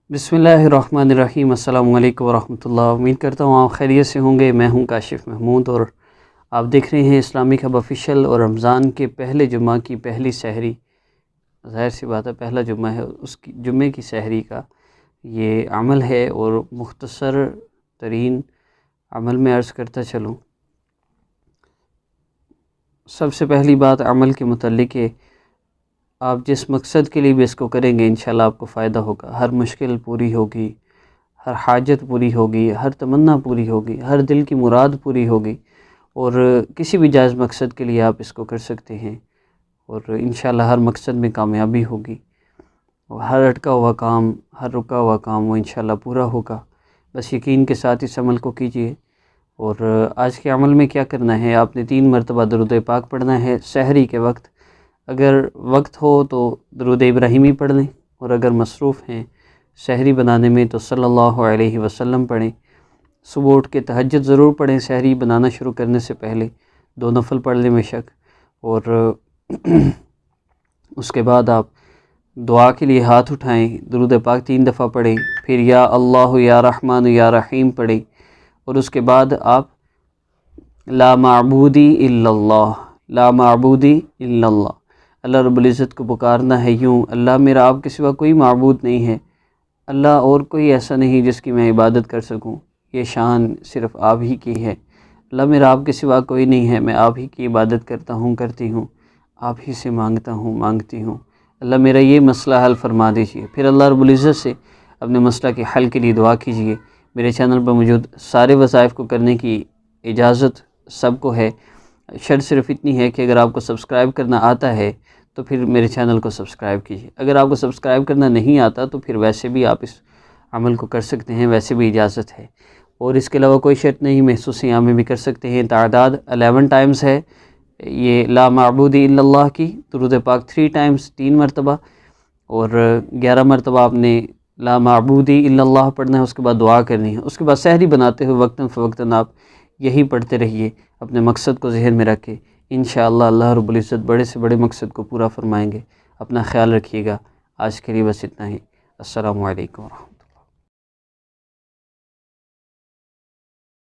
बिस्मिल्लाहिर्रहमानिर्रहीम। अस्सलामु अलैकुम वरहमतुल्लाह। उम्मीद करता हूँ आप खैरियत से होंगे। मैं हूँ काशिफ महमूद और आप देख रहे हैं इस्लामिक हब ऑफिशियल। और रमज़ान के पहले जुम्मा की पहली सहरी, ज़ाहिर सी बात है पहला जुम्मा है, उसकी जुम्मे की सहरी का ये अमल है और मुख्तसर तरीन अमल में अर्ज़ करता चलूँ। सबसे पहली बात अमल के मुतल्लिक़ है, आप जिस मकसद के लिए भी इसको करेंगे इंशाल्लाह आपको फ़ायदा होगा। हर मुश्किल पूरी होगी, हर हाजत पूरी होगी, हर तमन्ना पूरी होगी, हर दिल की मुराद पूरी होगी और किसी भी जायज़ मकसद के लिए आप इसको कर सकते हैं और इंशाल्लाह हर मकसद में कामयाबी होगी और हर अटका हुआ काम, हर रुका हुआ काम वो इंशाल्लाह पूरा होगा। बस यकीन के साथ इस अमल को कीजिए। और आज के अमल में क्या करना है, आपने 3 मरतबा दरूद पाक पढ़ना है सहरी के वक्त। अगर वक्त हो तो दरूद इब्राहिमी पढ़ लें और अगर मसरूफ़ हैं सहरी बनाने में तो सल्लल्लाहु अलैहि वसल्लम पढ़ें। सुबह उठ के तहज्जुद ज़रूर पढ़ें, सहरी बनाना शुरू करने से पहले 2 नफल पढ़ लें बेशक। और उसके बाद आप दुआ के लिए हाथ उठाएं, दरूद पाक 3 दफ़ा पढ़ें, फिर या अल्लाह या रहमान या रहीम पढ़ें और उसके बाद आप ला माबूदी इल्लल्लाह, ला माबूदी इल्लल्लाह, अल्लाह रब्बुल इज़्ज़त को पुकारना है यूँ, अल्लाह मेरा आपके सिवा कोई माबूद नहीं है, अल्लाह और कोई ऐसा नहीं जिसकी मैं इबादत कर सकूं, ये शान सिर्फ़ आप ही की है। अल्लाह मेरा आपके सिवा कोई नहीं है, मैं आप ही की इबादत करता हूँ, करती हूँ, आप ही से मांगता हूँ, मांगती हूँ। अल्लाह मेरा ये मसला हल फरमा दीजिए। फिर अल्लाह रब्बुल इज़्ज़त से अपने मसला के हल के लिए दुआ कीजिए। मेरे चैनल पर मौजूद सारे वज़ाइफ को करने की इजाज़त सबको है। शर्त सिर्फ़ इतनी है कि अगर आपको सब्सक्राइब करना आता है तो फिर मेरे चैनल को सब्सक्राइब कीजिए। अगर आपको सब्सक्राइब करना नहीं आता तो फिर वैसे भी आप इस अमल को कर सकते हैं, वैसे भी इजाज़त है। और इसके अलावा कोई शर्त नहीं, महसूस यहाँ में भी कर सकते हैं। तादाद 11 टाइम्स है ये ला माबूदी इल्लल्लाह की, दरूद पाक 3 टाइम्स 3 मरतबा और 11 मरतबा आपने ला माबूदी इल्लल्लाह पढ़ना है। उसके बाद दुआ करनी है। उसके बाद सहरी बनाते हुए वक्तन फ़वक्तन आप यही पढ़ते रहिए अपने मकसद को ज़हन में रख के। इंशाअल्लाह अल्लाह रब्बुल इज़्ज़त बड़े से बड़े मकसद को पूरा फरमाएंगे। अपना ख्याल रखिएगा। आज के लिए बस इतना ही। अस्सलामु अलैकुम।